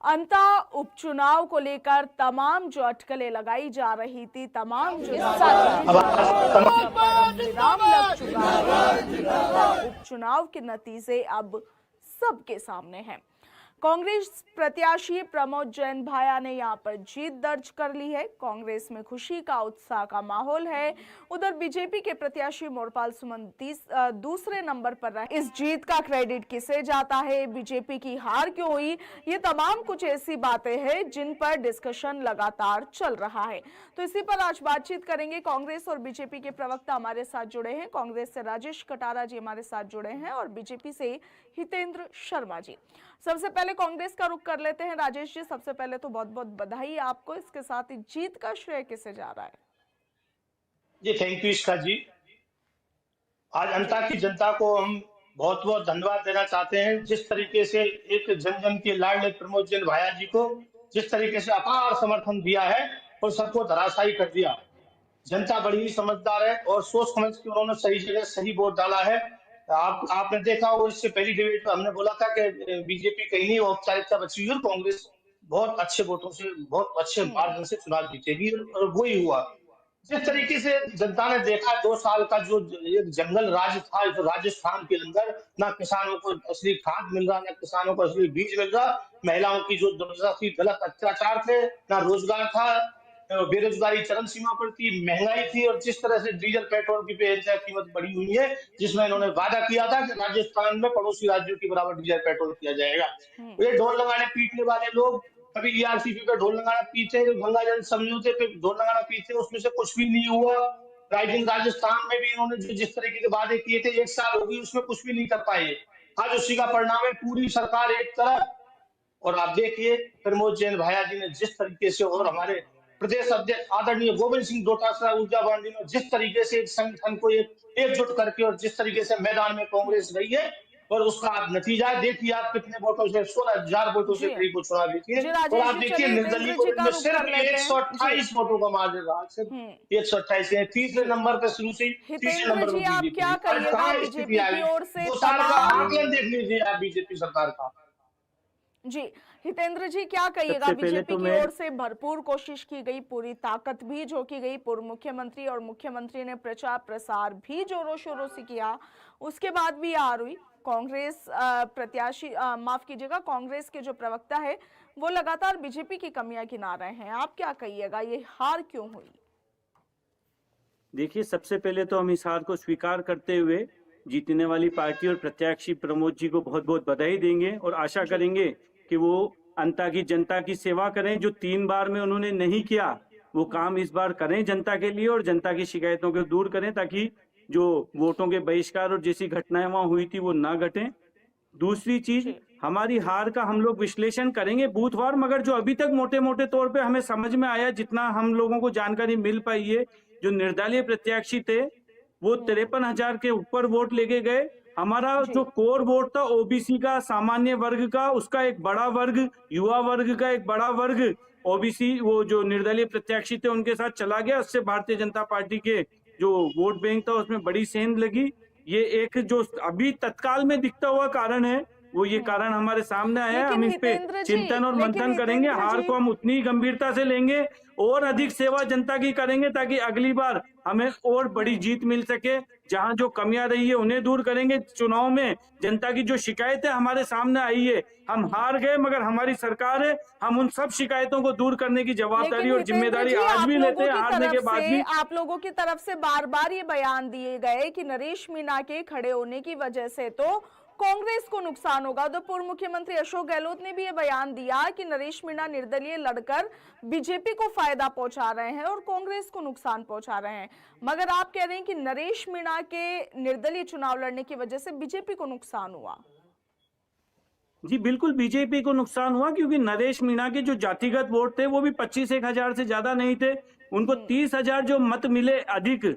अंता उपचुनाव को लेकर तमाम जो अटकलें लगाई जा रही थी, तमाम जो विराम लग चुका है, उपचुनाव के नतीजे अब सबके सामने हैं। कांग्रेस प्रत्याशी प्रमोद जैन भाया ने यहां पर जीत दर्ज कर ली है। कांग्रेस में खुशी का उत्साह का माहौल है। उधर बीजेपी के प्रत्याशी मोरपाल सुमन दूसरे नंबर पर रहे। इस जीत का क्रेडिट किसे जाता है, बीजेपी की हार क्यों हुई, ये तमाम कुछ ऐसी बातें हैं जिन पर डिस्कशन लगातार चल रहा है। तो इसी पर आज बातचीत करेंगे। कांग्रेस और बीजेपी के प्रवक्ता हमारे साथ जुड़े हैं। कांग्रेस से राजेश कटारा जी हमारे साथ जुड़े हैं और बीजेपी से हितेंद्र शर्मा जी। सबसे पहले कांग्रेस का रुख कर लेते हैं। राजेश जी, सबसे पहले तो बहुत बहुत बधाई आपको। इसके साथ ही जीत का श्रेय किसे जा रहा है? जी थैंक यू इसका जी। आज अंता की जनता को हम बहुत बहुत धन्यवाद देना चाहते हैं। जिस तरीके से एक जन जन के लाडले प्रमोद जैन भाया जी को जिस तरीके से अपार समर्थन दिया है और सबको धराशायी कर दिया। जनता बड़ी ही समझदार है और सोच समझ के उन्होंने सही जगह सही वोट डाला है। आपने देखा हो, इससे पहली डिबेट में हमने बोला था कि बीजेपी कहीं नहीं औपचारिकता बची हुई और कांग्रेस बहुत अच्छे वोटों से बहुत अच्छे मार्जिन से चुनाव जीतेगी और वही हुआ। जिस तरीके से जनता ने देखा 2 साल का जो एक जंगल राज था जो राजस्थान के अंदर, ना किसानों को असली खाद मिल रहा, ना किसानों को असली बीज मिल रहा, महिलाओं की जो दुर्दशा थी, गलत अत्याचार थे, ना रोजगार था, बेरोजगारी चरम सीमा पर थी, महंगाई थी और जिस तरह से डीजल पेट्रोल की बेहद कीमत बढ़ी हुई है, जिसमें इन्होंने वादा किया था कि राजस्थान में पड़ोसी राज्यों के बराबर डीजल पेट्रोल किया जाएगा। ये ढोल लगाने पीटने वाले लोग कभी ईआरसीपी पे ढोल लगाना पीते, गंगा जल समझौते पे ढोल लगाना पीते, उसमें से कुछ भी नहीं हुआ। राइजिंग राजस्थान में भी इन्होंने जिस तरीके के वादे किए थे, 1 साल हो गई उसमें कुछ भी नहीं कर पाए। आज उसी का परिणाम है, पूरी सरकार एक तरफ और आप देखिए प्रमोद जैन भाया जी ने जिस तरीके से और हमारे प्रदेश अध्यक्ष आदरणीय गोविंद सिंह डोटासरा ऊर्जा जी ने जिस तरीके से एक संगठन को एकजुट करके और जिस तरीके से मैदान में कांग्रेस गई है और उसका आप नतीजा देखिए, आप कितने वोटों से 16,000 वोटों से करीब वो चुनाव जीतिए और आप देखिए निर्दलीय को इनमें सिर्फ 128 वोटों का मार्जिन रहा, सिर्फ 128 है। तीसरे नंबर पर शुरू से तीसरे नंबर पर आप क्या कहिएगा बीजेपी की ओर से? 2 साल का आकलन देख लीजिए आप बीजेपी सरकार का। जी हितेंद्र जी, क्या कहिएगा? बीजेपी की ओर से भरपूर कोशिश की गई, पूरी ताकत भी झोंकी गई, पूर्व मुख्यमंत्री और मुख्यमंत्री ने प्रचार प्रसार भी जोरों शोरों से किया, उसके बाद भी हार हुई। कांग्रेस प्रत्याशी माफ कीजिएगा, कांग्रेस के जो प्रवक्ता है वो लगातार बीजेपी की कमियां गिना रहे हैं। आप क्या कहिएगा, ये हार क्यों हुई? देखिए, सबसे पहले तो हम इस हार को स्वीकार करते हुए जीतने वाली पार्टी और प्रत्याशी प्रमोद जी को बहुत बहुत बधाई देंगे और आशा करेंगे कि वो अंता की जनता की सेवा करें। जो 3 बार में उन्होंने नहीं किया वो काम इस बार करें जनता के लिए और जनता की शिकायतों को दूर करें, ताकि जो वोटों के बहिष्कार और जैसी घटनाएं वहां हुई थी वो ना घटें। दूसरी चीज, हमारी हार का हम लोग विश्लेषण करेंगे बूथवार, मगर जो अभी तक मोटे मोटे तौर पे हमें समझ में आया, जितना हम लोगों को जानकारी मिल पाई है, जो निर्दलीय प्रत्याशी थे वो 53,000 के ऊपर वोट लेके गए। हमारा जो कोर वोट था ओबीसी का, सामान्य वर्ग का, उसका एक बड़ा वर्ग, युवा वर्ग का एक बड़ा वर्ग ओबीसी वो जो निर्दलीय प्रत्याशी थे उनके साथ चला गया। उससे भारतीय जनता पार्टी के जो वोट बैंक था उसमें बड़ी सेंध लगी। ये एक जो अभी तत्काल में दिखता हुआ कारण है, वो ये कारण हमारे सामने आया है। हम इस पे चिंतन और मंथन करेंगे, हार को हम उतनी गंभीरता से लेंगे और अधिक सेवा जनता की करेंगे ताकि अगली बार हमें और बड़ी जीत मिल सके। जहां जो कमियां रही है उन्हें दूर करेंगे। चुनाव में जनता की जो शिकायतें हमारे सामने आई है, हम हार गए मगर हमारी सरकार है, हम उन सब शिकायतों को दूर करने की जवाबदारी और जिम्मेदारी आज भी लेते हैं। हारने के बाद भी आप लोगों की तरफ से बार बार ये बयान दिए गए कि नरेश मीणा के खड़े होने की वजह से तो कांग्रेस को नुकसान होगा। तो पूर्व मुख्यमंत्री अशोक गहलोत ने भी ये बयान दिया कि नरेश मीणा निर्दलीय लड़कर बीजेपी को फायदा पहुंचा रहे हैं और कांग्रेस को नुकसान पहुंचा रहे हैं, मगर आप कह रहे हैं कि नरेश मीणा के निर्दलीय चुनाव लड़ने की वजह से बीजेपी को नुकसान हुआ। जी बिल्कुल, बीजेपी को नुकसान हुआ क्योंकि नरेश मीणा के जो जातिगत वोट थे वो भी 25,000 से ज्यादा नहीं थे। उनको 30,000 जो मत मिले अधिक,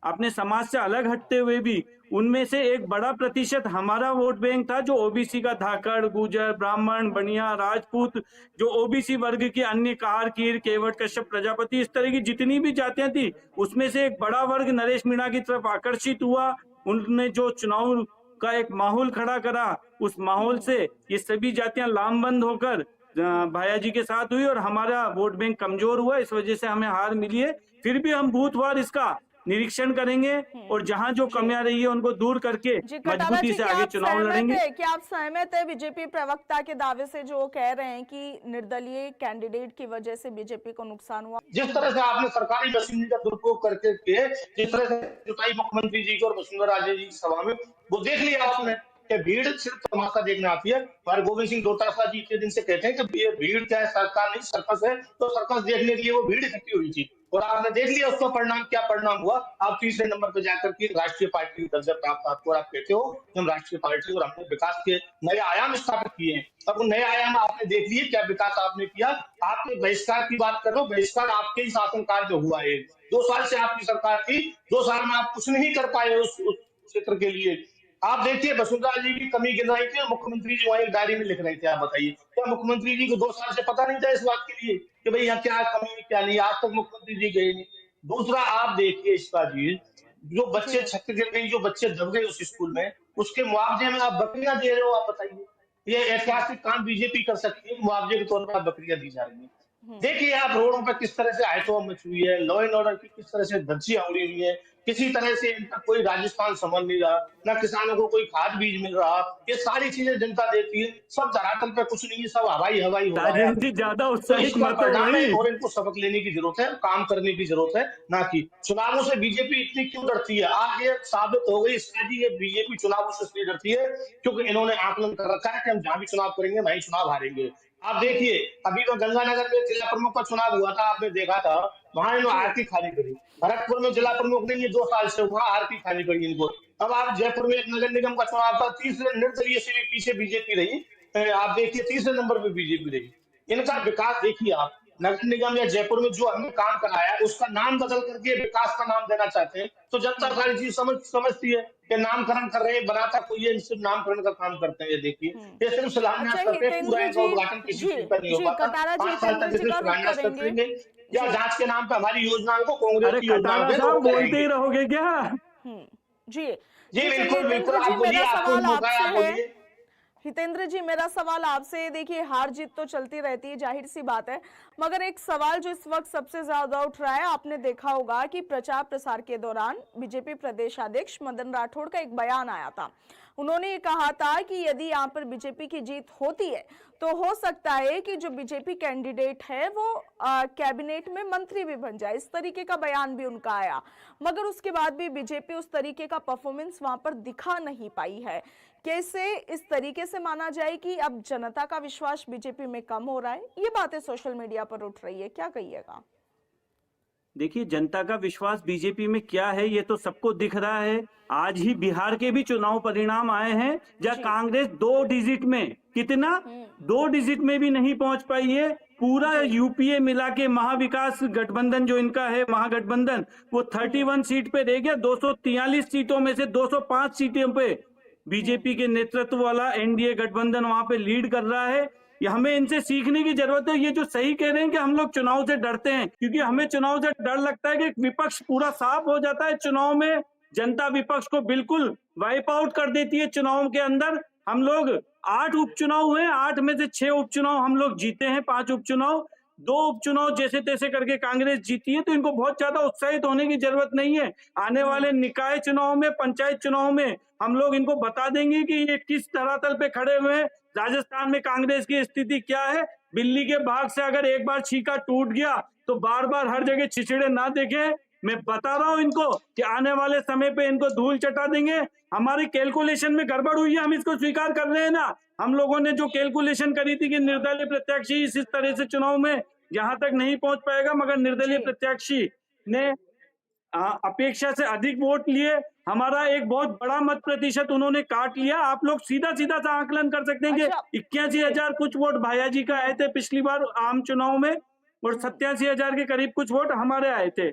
अपने समाज से अलग हटते हुए भी, उनमें से एक बड़ा प्रतिशत हमारा वोट बैंक था जो ओबीसी का, धाकड़, गुजर, ब्राह्मण, बनिया, राजपूत, जो ओबीसी वर्ग की अन्य कार, कीर, केवट, कश्यप, प्रजापति, इस तरह की जितनी भी जातियां थी उसमें से एक बड़ा वर्ग नरेश मीणा की तरफ आकर्षित हुआ। उन्होंने जो चुनाव का एक माहौल खड़ा करा, उस माहौल से ये सभी जातियां लामबंद होकर भाया जी के साथ हुई और हमारा वोट बैंक कमजोर हुआ, इस वजह से हमें हार मिली है। फिर भी हम बूथवार इसका निरीक्षण करेंगे और जहां जो कमियां रही है उनको दूर करके जी कटारा मजबूती जी, से क्या आगे आप चुनाव सहमत लड़ेंगे। है? क्या आप सहमत है बीजेपी प्रवक्ता के दावे से, जो कह रहे हैं कि निर्दलीय कैंडिडेट की वजह से बीजेपी को नुकसान हुआ? जिस तरह से आपने सरकारी मशीनरी का दुरुपयोग करके के जिस तरह से जुताई मुख्यमंत्री जी की और वसुंधरा राजे जी की सभा में, वो देख लिया आपने कि भीड़ सिर्फ तमाशा देखने आती है। पर गोविंद सिंह डोटासरा जी इतने दिन से कहते हैं कि ये भीड़ क्या है, सरकार नहीं सर्कस है, तो सर्कस देखने के लिए वो भीड़ इकट्ठी हुई थी और आपने देख लिया उसका परिणाम क्या परिणाम हुआ। आप तीसरे नंबर पर जाकर के राष्ट्रीय पार्टी का दर्जा प्राप्त आपको और आप कहते हो कि हम राष्ट्रीय पार्टी और हमने विकास के नए आयाम स्थापित किए हैं। अब वो नए आयाम आपने देख लिए, क्या विकास आपने किया। आपने बहिष्कार की बात कर लो, बहिष्कार आपके ही शासनकाल में हुआ है। 2 साल से आपकी सरकार थी, 2 साल में आप कुछ नहीं कर पाए उस क्षेत्र के लिए। आप देखिए वसुंधरा जी की कमी गिन रही थी और मुख्यमंत्री जी वहां एक डायरी में लिख रहे थे। आप बताइए, क्या मुख्यमंत्री जी को 2 साल से पता नहीं था इस बात के लिए कि भाई यहाँ क्या कमी है क्या नहीं? आज तक मुख्यमंत्री जी गए नहीं। दूसरा आप देखिए इसका जी, जो बच्चे छत गिर गई, जो बच्चे दब गए उस स्कूल में, उसके मुआवजे में आप बकरियां दे रहे हो। आप बताइए, ये ऐतिहासिक काम बीजेपी कर सकती है, मुआवजे के तौर पर आप बकरियां दी जा रही है। देखिए आप रोडों पर किस तरह से आयतों मच हुई है, लॉ एंड ऑर्डर की किस तरह से धज्जियां उड़ी हुई है, किसी तरह से इनका कोई राजस्थान संभल नहीं रहा, ना किसानों को कोई खाद बीज मिल रहा। ये सारी चीजें जनता देखती है, सब धरातल पे कुछ नहीं है, सब हवाई हवाई हो रहा है। राजेश जी ज्यादा तो उत्साहित इसका मत हो परिणाम है भाई। और इनको सबक लेने की जरूरत है, काम करने की जरूरत है। ना कि चुनावों से बीजेपी इतनी क्यों डरती है, आज ये साबित हो गई इसका जी, ये बीजेपी चुनावों से इसलिए डरती है क्योंकि इन्होंने आकलन कर रखा है कि हम जहां भी चुनाव करेंगे वहीं चुनाव हारेंगे। आप देखिए, अभी तो गंगानगर में जिला प्रमुख का चुनाव हुआ था, आपने देखा था, वहां इन्होंने आरती खानी पड़ी। भरतपुर में जिला प्रमुख नहीं है 2 साल से, वहां आरती खानी पड़ी इनको। अब आप जयपुर में एक नगर निगम का चुनाव था, तीसरे निर्दलीय से भी पीछे बीजेपी रही। आप देखिए तीसरे नंबर पे बीजेपी रही। इनका विकास देखिए आप, नगर निगम या जयपुर में जो हमने काम कराया उसका नाम बदल करके विकास का नाम देना चाहते हैं, तो जनता सारी चीज समझती है कि नामकरण कर रहे हैं, बनाता कोई है, सिर्फ नामकरण का काम करते हैं। ये देखिए, ये सिर्फ शिलान्यास अच्छा करते हैं, पूरा हितेंद्र इनका जी, उद्घाटन किसी जी चीज का नहीं हो जी पाता। कटारा जी, 5 साल हितेंद्र तक जी सिर्फ का रुख शिलान्यास करते करेंगे। रहेंगे या जी जांच के नाम पे हमारी योजनाओं को, कांग्रेस अरे की योजनाओं कटारा पे साहब रोकते बोलते ही रहेंगे। रहोगे क्या? जी जी जी चलिए बिल्कुल बिल्कुल, हितेंद्र जी, आप बोलिए, मेरा आपको सवाल मौका है, आपसे आप है। बोलिए। हितेंद्र जी, मेरा सवाल आपसे, देखिए हार जीत तो चलती रहती है, जाहिर सी बात है, मगर एक सवाल जो इस वक्त सबसे ज्यादा उठ रहा है, आपने देखा होगा कि प्रचार प्रसार के दौरान बीजेपी प्रदेश अध्यक्ष मदन राठौड़ का एक बयान आया था। उन्होंने ये कहा था कि यदि यहाँ पर बीजेपी की जीत होती है तो हो सकता है कि जो बीजेपी कैंडिडेट है वो कैबिनेट में मंत्री भी बन जाए। इस तरीके का बयान भी उनका आया, मगर उसके बाद भी बीजेपी उस तरीके का परफॉर्मेंस वहां पर दिखा नहीं पाई है। कैसे इस तरीके से माना जाए कि अब जनता का विश्वास बीजेपी में कम हो रहा है? ये बातें सोशल मीडिया पर उठ रही है, क्या कहिएगा? देखिए, जनता का विश्वास बीजेपी में क्या है ये तो सबको दिख रहा है। आज ही बिहार के भी चुनाव परिणाम आए हैं जहां कांग्रेस 2 डिजिट में, कितना 2 डिजिट में भी नहीं पहुंच पाई है। पूरा यूपीए मिला के महाविकास गठबंधन जो इनका है, महागठबंधन, वो 31 सीट पे रह गया। 243 सीटों में से 205 सीटों पे बीजेपी के नेतृत्व वाला एनडीए गठबंधन वहां पे लीड कर रहा है। ये हमें इनसे सीखने की जरूरत है। ये जो सही कह रहे हैं कि हम लोग चुनाव से डरते हैं, क्योंकि हमें चुनाव से डर लगता है कि विपक्ष पूरा साफ हो जाता है चुनाव में, जनता विपक्ष को बिल्कुल वाइप आउट कर देती है। चुनाव के अंदर हम लोग 8 उपचुनाव हुए, 8 में से 6 उपचुनाव हम लोग जीते हैं, 5 उपचुनाव, 2 उपचुनाव जैसे तैसे करके कांग्रेस जीती है। तो इनको बहुत ज्यादा उत्साहित होने की जरूरत नहीं है। आने वाले निकाय चुनाव में, पंचायत चुनाव में हम लोग इनको बता देंगे कि ये किस धरातल पे खड़े हुए हैं। राजस्थान में कांग्रेस की स्थिति क्या है। बिल्ली के भाग से अगर एक बार छीका टूट गया तो बार बार हर जगह छिछड़े ना देखे। मैं बता रहा हूं इनको कि आने वाले समय पे इनको धूल चटा देंगे। हमारी कैलकुलेशन में गड़बड़ हुई है, हम इसको स्वीकार कर रहे हैं ना। हम लोगों ने जो कैलकुलेशन करी थी कि निर्दलीय प्रत्याशी इस तरह से चुनाव में जहां तक नहीं पहुंच पाएगा, मगर निर्दलीय प्रत्याशी ने अपेक्षा से अधिक वोट लिए। हमारा एक बहुत बड़ा मत प्रतिशत उन्होंने काट लिया। आप लोग सीधा सीधा सा आकलन कर सकते हैं कि 81,000 कुछ वोट भाया जी का आए थे पिछली बार आम चुनाव में, और 87,000 के करीब कुछ वोट हमारे आए थे।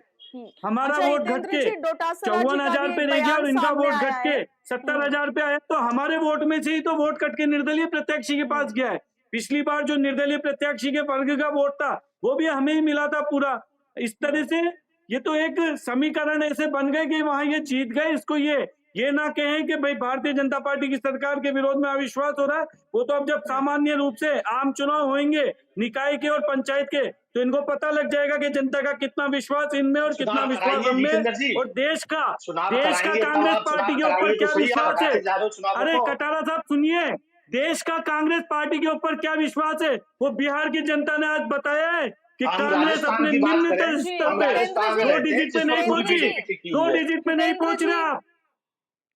हमारा वोट घट के 54,000 पे रह गया और इनका वोट घट के 70,000 पे आया। तो हमारे वोट में से ही तो वोट कट के निर्दलीय प्रत्याशी के पास गया है। पिछली बार जो निर्दलीय प्रत्याशी के वर्ग का वोट था वो भी हमें ही मिला था पूरा। इस तरह से ये तो एक समीकरण ऐसे बन गए कि वहां ये जीत गए, इसको ये ये ना कहें कि भाई भारतीय जनता पार्टी की सरकार के विरोध में अविश्वास हो रहा है। वो तो अब जब सामान्य रूप से आम चुनाव होंगे निकाय के और पंचायत के, तो इनको पता लग जाएगा कि जनता का कितना विश्वास इनमें और कितना चुनाव विश्वास कराएंगे हम में, जितेंद्र जी, और देश का चुनाव कराएंगे तब कांग्रेस आप पार्टी चुनाव के ऊपर कराएंगे तो क्या सही, आप विश्वास है। हटाते जा रहे हो चुनावों अरे को। कटारा साहब सुनिए, देश का कांग्रेस पार्टी के ऊपर क्या विश्वास है, वो बिहार की जनता ने आज बताया है कि हम कांग्रेस राजस्थान अपने की बात निम्न करें, जी स्तर हम पे हितेंद्र राजस्थान में जी, 2 रहते हैं डिजिट पे जिसमें नहीं पूरी पहुंची, बीजेपी टिकी 2 हुई है। डिजिट पे नहीं हितेंद्र पहुंच जी, रहे आप।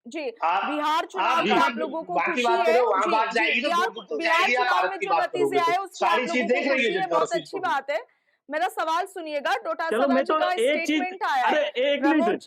जी आप बिहार चुनाव आप में जहाँ आप लोगों को बाकी खुशी बात है। करो वहां जी बात जी जाएगी तो बिहार दूर दूर तक बिहार जाएगी, आप चुनाव भारत में की जो बात नतीजे करोगे तो आए उसमें सारी आप चीज लोगों को देख रही है खुशी है, जनता उस बहुत चीज अच्छी को भी। बात है। मेरा सवाल सुनिएगा, चलो डोटासरा मैं जी तो का एक चीज, स्टेटमेंट आया अरे है। एक मिनट, प्रमोद,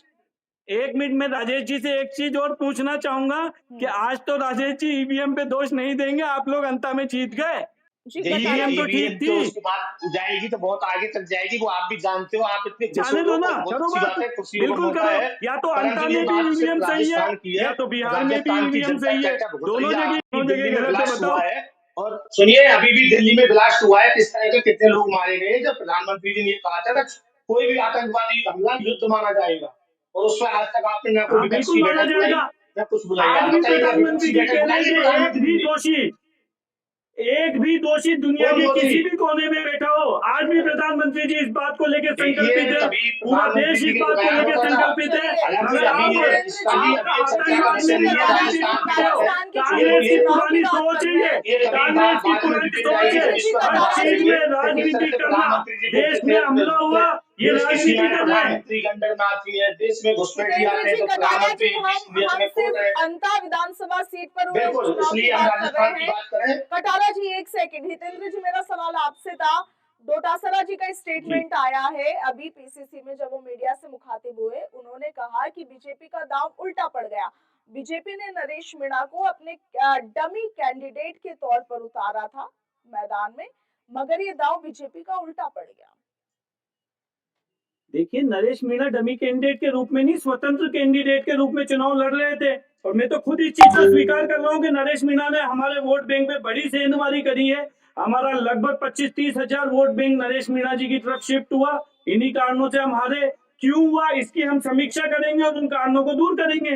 1 मिनट में राजेश जी से एक चीज और पूछना चाहूंगा कि आज तो राजेश जी ईवीएम पे दोष नहीं देंगे, आप लोग अंता में जीत गए, जी यही कटारा ईवीएम जी, तो ठीक ईवीएम तो थी। उसके बाद जाएगी तो बहुत आगे तक जाएगी, वो आप भी जानते हो, आप इतने खुश हो जाने रहे दो हो, ना, बहुत करो अच्छी बात, बात है, खुशियों का बिल्कुल मौका करो। है। या तो अंता परंतु ये में भी बात सिर्फ ईवीएम सही है, राजस्थान की है, या तो बिहार में भी राजस्थान की ईवीएम जनता सही क्या है, क्या भुगत रही दोनों है। जगह अभी दिल्ली में गलत है, ब्लास्ट बताओ। हुआ है, और सुनिए अभी भी दिल्ली में ब्लास्ट हुआ है, किस तरह के कितने लोग मारे गए। जब प्रधानमंत्री जी ने ये कहा था ना कोई भी आतंकवादी हमला युद्ध माना जाएगा, और उसमें आज तक आपने ना कोई हाँ विपक्ष बिल्कुल की माना बैठक बुलाई जाएगा। ना कुछ बुलाई। आज आप भी बताइए, प्रधानमंत्री विपक्षी जी बैठक कह रहे बुलाई हैं है कि प्रधानमंत्री जी ने? एक भी दोषी दुनिया कौन के दोषी? किसी भी कोने में बैठा हो, आज भी प्रधानमंत्री जी इस बात को लेकर संकल्पित देखिए है, कभी पूरा प्रधानमंत्री देश जी इस के बात को बयान लेकर होता था, संकल्पित है। चलिए हालांकि मगर अभी आप ये हितेंद्र इसका भी जी, अभी एक चर्चा का आतंकवाद विषय लेकर नहीं है, कटारा जी, राजनीति राजस्थान हम की करते हो। बात है। राजस्थान के ये चुनावी कांग्रेस की ये चुनाव की पुरानी बात सोच कर है रहे ये, हैं। ये कभी कांग्रेस की बाद में पुरानी डिटेल सोच आएगी है, हितेंद्र जब इस जी, पर हर बात कटारा चीज जी, करेंगे में कि किस तरह राजनीति से करना। प्रधानमंत्री जी देश बोलते में थे हमला हुआ, ये देश की राजनीति सीमाएं कर रहे हैं। प्रधानमंत्री के अंडर में आती है, देश में घुसपैठी हितेंद्र आते हैं जी, तो कटारा प्रधानमंत्री जी, बीच नियत हम में कूद सिर्फ रहे। अंता विधानसभा सीट पर हुए बिल्कुल, उपचुनाव की इसलिए हम बात कर रहे राजस्थान की हैं। बात करें। कटारा जी एक सेकंड, हितेंद्र जी मेरा सवाल आपसे था। डोटासरा जी का जी स्टेटमेंट आया है अभी पीसीसी में, जब वो मीडिया से मुखातिब हुए उन्होंने कहा कि बीजेपी का दांव उल्टा पड़ गया। बीजेपी ने नरेश मीणा को अपने डमी कैंडिडेट के तौर पर उतारा था मैदान में, मगर ये दांव बीजेपी का उल्टा पड़ गया। देखिए, नरेश मीणा डमी कैंडिडेट के रूप में नहीं, स्वतंत्र कैंडिडेट के रूप में चुनाव लड़ रहे थे, और मैं तो खुद इस चीज को स्वीकार कर रहा हूँ कि नरेश मीणा ने हमारे वोट बैंक में बड़ी सेंधमारी करी है। हमारा लगभग 25-30 हजार वोट बैंक नरेश मीणा जी की तरफ शिफ्ट हुआ। इन्हीं कारणों से हम हारे। क्यों हुआ इसकी हम समीक्षा करेंगे और उन कारणों को दूर करेंगे।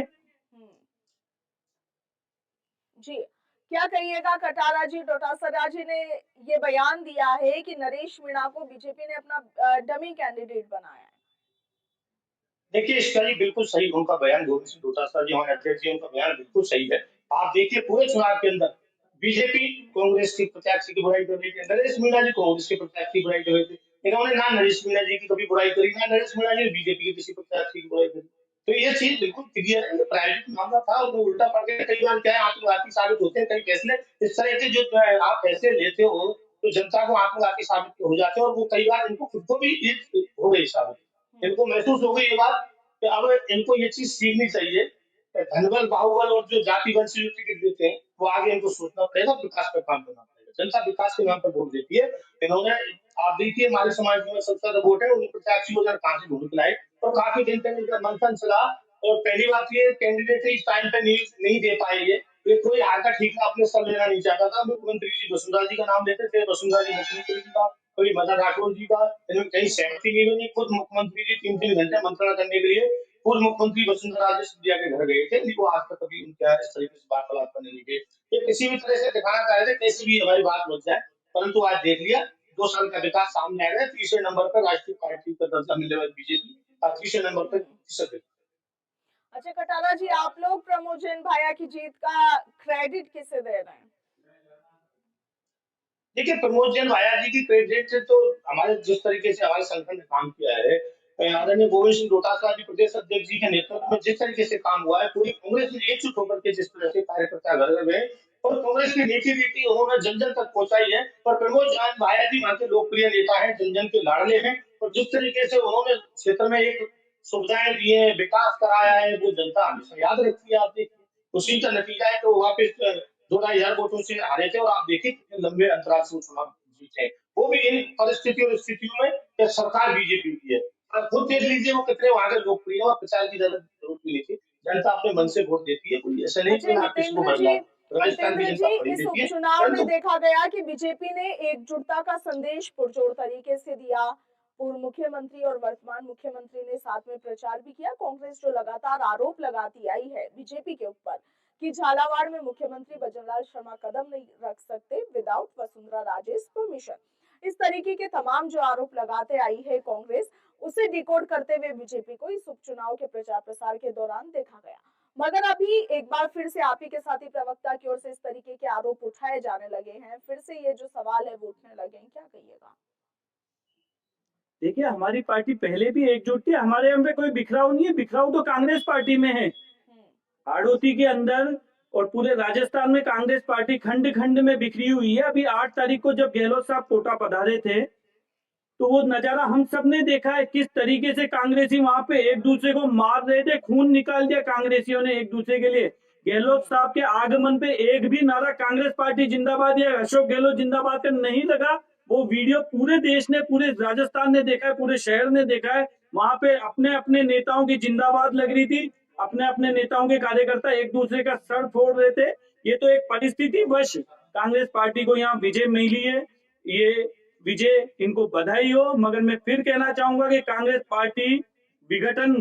जी क्या कहिएगा कटारा जी, डोटासरा जी ने ये बयान दिया है कि नरेश मीणा को बीजेपी ने अपना डमी कैंडिडेट बनाया है। देखिए इसका जी बिल्कुल सही उनका बयान, गोविंद सिंह डोटासरा जी हमारे अध्यक्ष जी, उनका बयान बिल्कुल सही है। आप देखिए पूरे चुनाव के अंदर बीजेपी कांग्रेस के प्रत्याशी की बुराई कर रही थी, नरेश मीणा जी कांग्रेस के प्रत्याशी की बुराई कर रहे थे। इन्होंने ना नरेश मीणा जी की कभी बुराई करी, ना नरेश मीणा जी ने बीजेपी के किसी प्रत्याशी की बुराई करी। तो ये चीज बिल्कुल क्लियर है, ये प्रायोजित मामला था और वो उल्टा पड़ गया। कई बार क्या है आत्मघाती साबित होते हैं कई फैसले, इस तरह के जो आप फैसले लेते हो तो जनता को आत्मघाती साबित हो जाते हैं, और वो कई बार इनको खुद को भी ये हो गई साबित, इनको महसूस हो गई ये बात कि अब इनको ये चीज सीखनी चाहिए। धनबल बाहुबल और जो जाति वंश जो टिकट देते हैं वो आगे इनको सोचना पड़ेगा, विकास पर काम करना पड़ेगा। जनता विकास के नाम पर वोट देती है। इन्होंने आप देखिए हमारे समाज में सबसे ज्यादा वोट है उन प्रत्याशियों ने कहां से ढूंढ के लाए, और काफी दिन तक इनका मंथन चला। और पहली बात ये कैंडिडेट इस टाइम पे नहीं दे पाए ये कोई हार का ठीकरा अपने सर लेना नहीं चाहता था। मुख्यमंत्री जी वसुंधरा जी का नाम लेते थे, वसुंधरा जी मुख्यमंत्री जी का, कोई मदन राठौर जी का, इन्होंने कहीं सहमति नहीं बनी। खुद मुख्यमंत्री जी 3-3 घंटे मंत्रणा करने के लिए पूर्व मुख्यमंत्री वसुंधरा राजे सिंधिया के घर गए थे, इनको आज तक कभी उनके इस तरीके से वार्तालाप करने नहीं गए। ये किसी भी तरह से दिखाना चाह रहे थे कैसे भी हमारी बात बच जाए, परंतु आज देख लिया 2 साल का विकास सामने आ गया। तीसरे नंबर पर राष्ट्रीय पार्टी का दर्जा मिलने वाली बीजेपी और तीसरे नंबर पर छत्तीसगढ़। अच्छा कटारा जी, आप लोग प्रमोद जैन भाया की जीत का क्रेडिट किसे दे रहे हैं? देखिए प्रमोद जैन भाया जी की क्रेडिट से तो हमारे जिस तरीके से हमारे संगठन ने काम किया है, आदरणीय गोविंद सिंह डोटासरा जी प्रदेश अध्यक्ष जी के नेतृत्व में जिस तरीके से काम हुआ है, पूरी कांग्रेस ने एकजुट होकर के जिस तरह से कार्यकर्ता घर में और कांग्रेस की नीति रीति उन्होंने जन जन तक पहुंचाई है। और प्रमोद जैन भाया जी वहां के लोकप्रिय नेता है, जन जन के लाडले हैं, और जिस तरीके से उन्होंने क्षेत्र में एक सुविधाएं दी है, विकास कराया है, वो जनता हमेशा याद रखती है। आप देखिए उसी का नतीजा है तो वापिस 2-2.5 वोटों से हारे थे, और आप देखिए कितने लंबे अंतराल से चुनाव जीते, वो भी इन परिस्थितियों और स्थितियों में कि सरकार बीजेपी की है। आप खुद देख लीजिए वो कितने वहां के लोकप्रिय और प्रचार की जरूरत भी नहीं थी। जनता अपने मन से वोट देती है, कोई ऐसा नहीं अच्छा कि आप किसको बदलाव। राजस्थान की हितेंद्र जनता जी, बड़ी इस देती है, उपचुनाव में परंतु देखा गया कि बीजेपी ने एकजुटता का संदेश पुरजोर तरीके से दिया पूर्व मुख्यमंत्री और वर्तमान मुख्यमंत्री ने साथ में प्रचार भी किया। कांग्रेस जो लगातार आरोप लगाती आई है बीजेपी के ऊपर कि झालावाड़ में मुख्यमंत्री भजनलाल शर्मा कदम नहीं रख सकते विदाउट वसुंधरा राजे परमिशन, इस तरीके के तमाम जो आरोप लगाते आई है कांग्रेस, उसे डिकोड करते हुए बीजेपी को इस उपचुनाव के प्रचार प्रसार के दौरान देखा गया। मगर अभी एक बार फिर से आप ही के साथी प्रवक्ता की ओर से इस तरीके के आरोप उठाए जाने लगे हैं, फिर से ये जो सवाल है वो उठने लगे हैं, क्या कहिएगा? देखिए, हमारी पार्टी पहले भी एकजुट थी, हमारे यहाँ पे कोई बिखराव नहीं है। बिखराव तो कांग्रेस पार्टी में है। हाड़ौती के अंदर और पूरे राजस्थान में कांग्रेस पार्टी खंड खंड में बिखरी हुई है। अभी 8 तारीख को जब गहलोत साहब कोटा पधारे थे तो वो नजारा हम सब ने देखा है, किस तरीके से कांग्रेसी वहां पे एक दूसरे को मार रहे थे, खून निकाल दिया कांग्रेसियों ने एक दूसरे के लिए। गहलोत साहब के आगमन पे एक भी नारा कांग्रेस पार्टी जिंदाबाद या अशोक गहलोत जिंदाबाद का नहीं लगा। वो वीडियो पूरे देश ने, पूरे राजस्थान ने देखा है, पूरे शहर ने देखा है। वहां पे अपने अपने नेताओं की जिंदाबाद लग रही थी, अपने अपने नेताओं के कार्यकर्ता एक दूसरे का सर फोड़ रहे थे। ये तो एक परिस्थिति वश कांग्रेस पार्टी को यहाँ विजय मिली है। ये विजय, इनको बधाई हो। मगर मैं फिर कहना चाहूंगा कि कांग्रेस पार्टी विघटन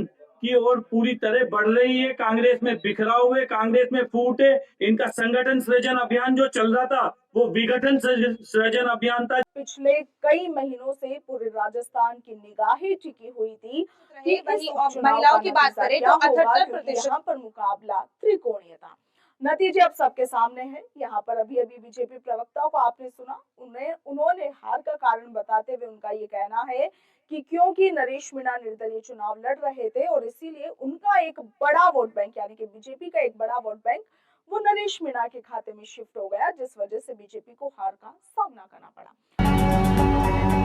की ओर पूरी तरह बढ़ रही है। कांग्रेस में बिखराव है, कांग्रेस में फूट है। इनका संगठन सृजन अभियान जो चल रहा था वो विघटन सृजन अभियान था। पिछले कई महीनों से पूरे राजस्थान की निगाहें टिकी हुई थी कि इस उपचुनाव महिलाओं का की बात नतीजा करें क्या तो होगा, 78% क्योंकि यहाँ पर मुकाबला त्रिकोणीय था। नतीजे अब सबके सामने हैं। यहाँ पर अभी बीजेपी प्रवक्ताओं को आपने सुना, उन्होंने हार का कारण बताते हुए उनका ये कहना है कि क्योंकि नरेश मीणा निर्दलीय चुनाव लड़ रहे थे और इसीलिए उनका एक बड़ा वोट बैंक यानी कि बीजेपी का एक बड़ा वोट बैंक वो नरेश मीणा के खाते में शिफ्ट हो गया, जिस वजह से बीजेपी को हार का सामना करना पड़ा।